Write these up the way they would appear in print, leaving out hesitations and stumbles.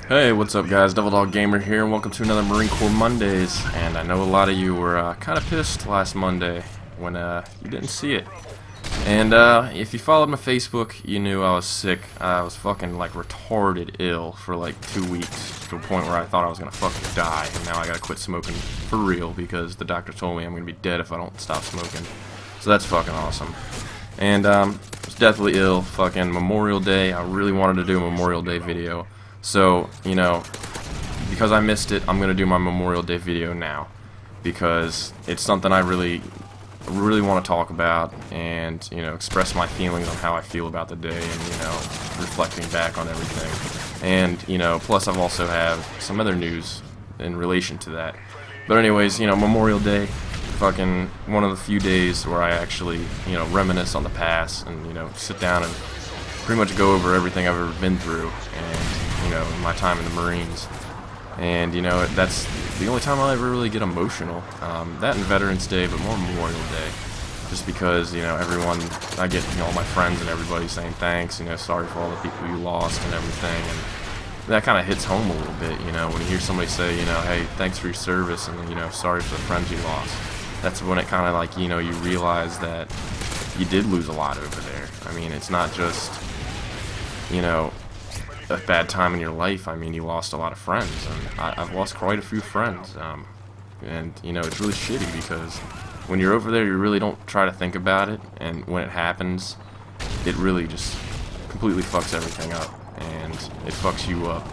Hey, what's up guys? Devil Dog Gamer here, and welcome to another Marine Corps Mondays. And I know a lot of you were kind of pissed last Monday when you didn't see it. And if you followed my Facebook, you knew I was sick. I was fucking like retarded ill for like 2 weeks, to a point where I thought I was gonna fucking die. And now I gotta quit smoking for real because the doctor told me I'm gonna be dead if I don't stop smoking. So that's fucking awesome. And I was deathly ill. Fucking Memorial Day. I really wanted to do a Memorial Day video. So, you know, because I missed it, I'm gonna do my Memorial Day video now, because it's something I really want to talk about, and, you know, express my feelings on how I feel about the day, and, you know, reflecting back on everything. And, you know, plus I've also have some other news in relation to that. But anyways, you know, Memorial Day, fucking one of the few days where I actually, you know, reminisce on the past, and, you know, sit down and pretty much go over everything I've ever been through, and, you know, my time in the Marines. And, you know, that's the only time I'll ever really get emotional. That and Veterans Day, but more Memorial Day. Just because, you know, I get, you know, all my friends and everybody saying thanks, you know, sorry for all the people you lost and everything. And that kind of hits home a little bit, you know, when you hear somebody say, you know, hey, thanks for your service, and, you know, sorry for the friends you lost. That's when it kind of like, you know, you realize that you did lose a lot over there. I mean, it's not just, you know, a bad time in your life. I mean, you lost a lot of friends, and I've lost quite a few friends, and, you know, it's really shitty, because when you're over there, you really don't try to think about it, and when it happens, it really just completely fucks everything up, and it fucks you up,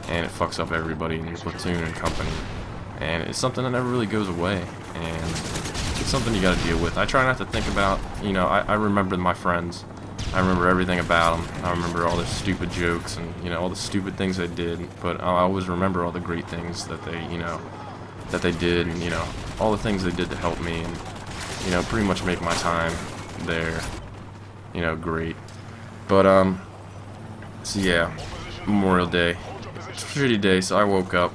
and it fucks up everybody in your platoon and company, and it's something that never really goes away, and it's something you gotta deal with. I try not to think about, you know, I remember my friends. I remember everything about them. I remember all their stupid jokes and, you know, all the stupid things they did. But I always remember all the great things that they, you know, that they did, and, you know, all the things they did to help me, and, you know, pretty much make my time there, you know, great. But so yeah, Memorial Day. It's a shitty day. So I woke up.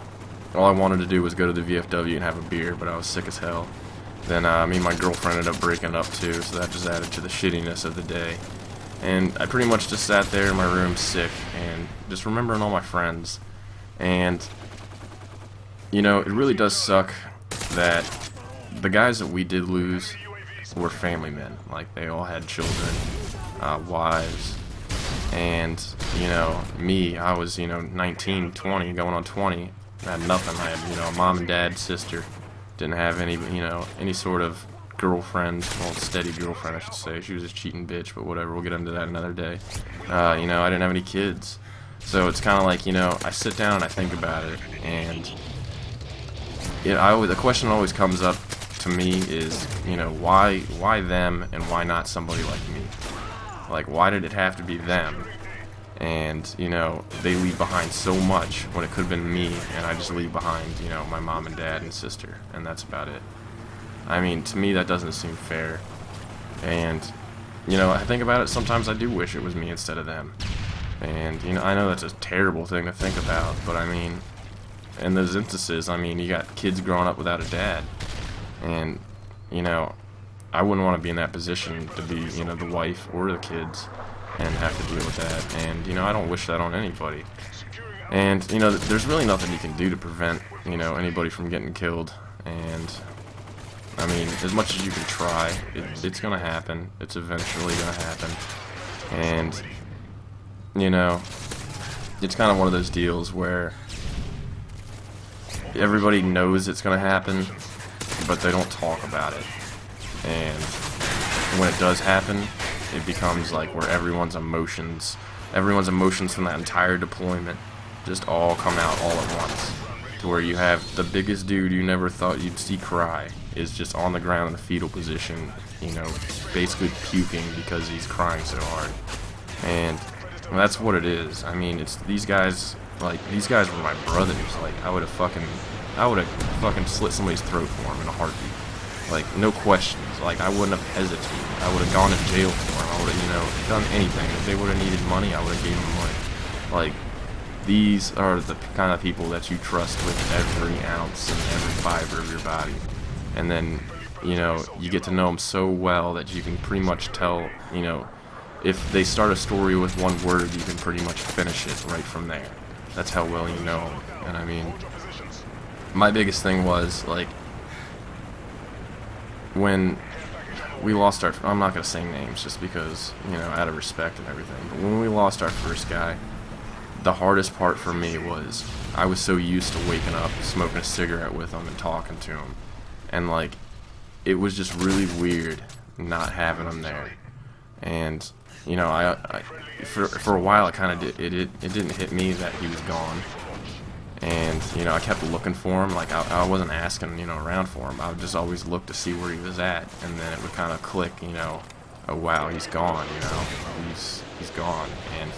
All I wanted to do was go to the VFW and have a beer, but I was sick as hell. Then me and my girlfriend ended up breaking up too, so that just added to the shittiness of the day. And I pretty much just sat there in my room sick, and just remembering all my friends. And, you know, it really does suck that the guys that we did lose were family men. Like, they all had children, wives, and, you know, me, I was, you know, 19, 20, going on 20. I had nothing. I had, you know, a mom and dad, sister. Didn't have any, you know, any sort of girlfriend, well, steady girlfriend, I should say. She was a cheating bitch, but whatever, we'll get into that another day. You know, I didn't have any kids. So it's kind of like, you know, I sit down and I think about it, and the question always comes up to me is, you know, why them, and why not somebody like me? Like, why did it have to be them? And, you know, they leave behind so much when it could have been me, and I just leave behind, you know, my mom and dad and sister, and that's about it. I mean, to me, that doesn't seem fair. And, you know, I think about it, sometimes I do wish it was me instead of them. And, you know, I know that's a terrible thing to think about, but I mean, in those instances, I mean, you got kids growing up without a dad. And, you know, I wouldn't want to be in that position to be, you know, the wife or the kids and have to deal with that. And, you know, I don't wish that on anybody. And, you know, there's really nothing you can do to prevent, you know, anybody from getting killed. And, I mean, as much as you can try, it's gonna happen. It's eventually gonna happen. And, you know, it's kind of one of those deals where everybody knows it's gonna happen, but they don't talk about it. And when it does happen, it becomes like where everyone's emotions from that entire deployment just all come out all at once. To where you have the biggest dude you never thought you'd see cry is just on the ground in a fetal position, you know, basically puking because he's crying so hard. And that's what it is. I mean, it's these guys, like, these guys were my brothers. Like, I would have fucking slit somebody's throat for them in a heartbeat. Like, no questions. Like, I wouldn't have hesitated. I would have gone to jail for them. I would have, you know, done anything. If they would have needed money, I would have gave them money. Like, these are the kind of people that you trust with every ounce and every fiber of your body. And then, you know, you get to know them so well that you can pretty much tell, you know, if they start a story with one word, you can pretty much finish it right from there. That's how well you know him. And I mean, my biggest thing was, like, when we lost our, I'm not going to say names just because, you know, out of respect and everything, but when we lost our first guy, the hardest part for me was I was so used to waking up, smoking a cigarette with him and talking to him, and like, it was just really weird not having him there. And you know, I for a while it kind of it didn't hit me that he was gone. And you know, I kept looking for him. Like I wasn't asking, you know, around for him. I would just always look to see where he was at, and then it would kind of click, you know, oh wow, he's gone. You know, he's gone, and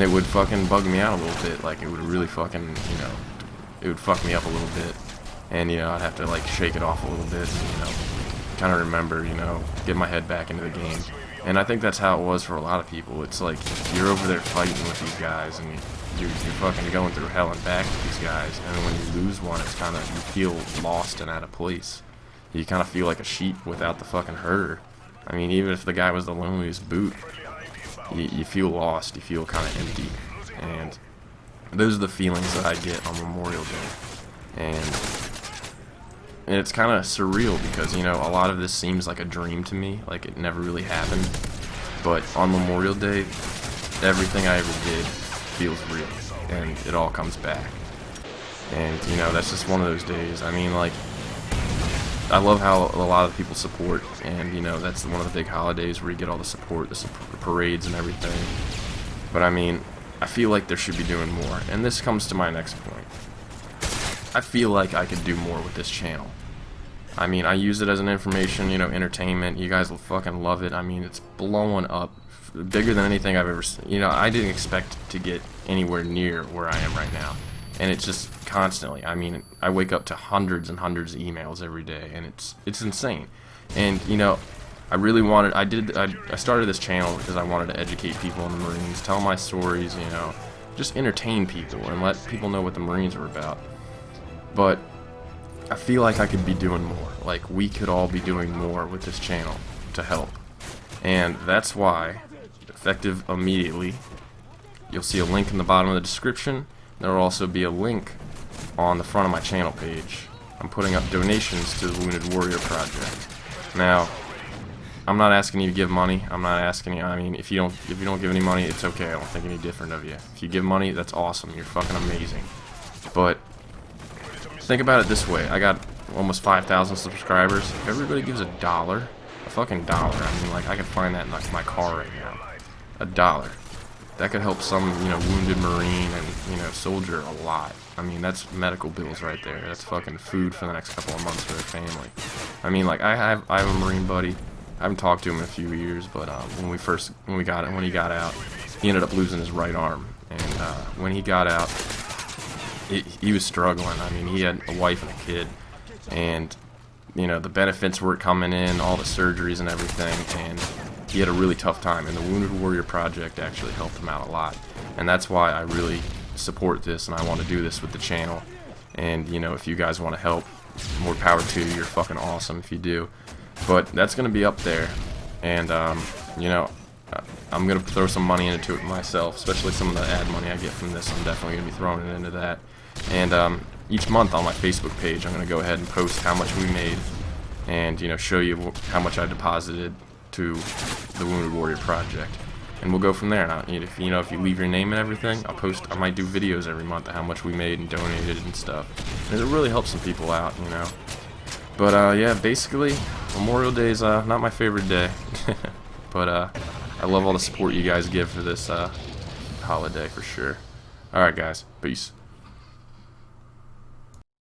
it would fucking bug me out a little bit. Like it would really fucking, you know, it would fuck me up a little bit, and you know, I'd have to like shake it off a little bit, and you know, kind of remember, you know, get my head back into the game. And I think that's how it was for a lot of people. It's like you're over there fighting with these guys, and you're fucking going through hell and back with these guys, and when you lose one, it's kind of, you feel lost and out of place. You kind of feel like a sheep without the fucking herder. I mean, even if the guy was the loneliest boot, you feel lost, you feel kind of empty. And those are the feelings that I get on Memorial Day. And it's kind of surreal because, you know, a lot of this seems like a dream to me, like it never really happened. But on Memorial Day, everything I ever did feels real, and it all comes back. And, you know, that's just one of those days. I mean, like, I love how a lot of people support, and, you know, that's one of the big holidays where you get all the support, the parades and everything. But, I mean, I feel like there should be doing more. And this comes to my next point. I feel like I could do more with this channel. I mean, I use it as an information, you know, entertainment. You guys will fucking love it. I mean, it's blowing up. Bigger than anything I've ever seen. You know, I didn't expect to get anywhere near where I am right now. And it's just constantly. I mean, I wake up to hundreds and hundreds of emails every day, and it's insane. And, you know, I really wanted, I started this channel because I wanted to educate people in the Marines, tell my stories, you know, just entertain people and let people know what the Marines are about. But I feel like I could be doing more. Like, we could all be doing more with this channel to help. And that's why, effective immediately, you'll see a link in the bottom of the description. There will also be a link on the front of my channel page. I'm putting up donations to the Wounded Warrior Project. Now, I'm not asking you to give money. I'm not asking you, I mean, if you don't give any money, it's okay. I don't think any different of you. If you give money, that's awesome. You're fucking amazing. But think about it this way. I got almost 5,000 subscribers. If everybody gives $1, a fucking dollar, I mean, like, I could find that in like my car right now. $1. That could help some, you know, wounded Marine and, you know, soldier a lot. I mean, that's medical bills right there. That's fucking food for the next couple of months for their family. I mean, like, I have a Marine buddy. I haven't talked to him in a few years, but when he got out, he ended up losing his right arm. And when he got out, he was struggling. I mean, he had a wife and a kid, and you know, the benefits weren't coming in, all the surgeries and everything, and he had a really tough time. And the Wounded Warrior Project actually helped him out a lot, and that's why I really support this, and I want to do this with the channel. And you know, if you guys want to help, more power to you. You're fucking awesome if you do. But that's gonna be up there, and you know, I'm gonna throw some money into it myself, especially some of the ad money I get from this. I'm definitely gonna be throwing it into that. And each month on my Facebook page, I'm gonna go ahead and post how much we made, and you know, show you how much I deposited to the Wounded Warrior Project, and we'll go from there. And if you leave your name and everything, I might do videos every month of how much we made and donated and stuff, and it really helps some people out, you know. But yeah, basically, Memorial Day is not my favorite day, but I love all the support you guys give for this holiday for sure. Alright guys, peace.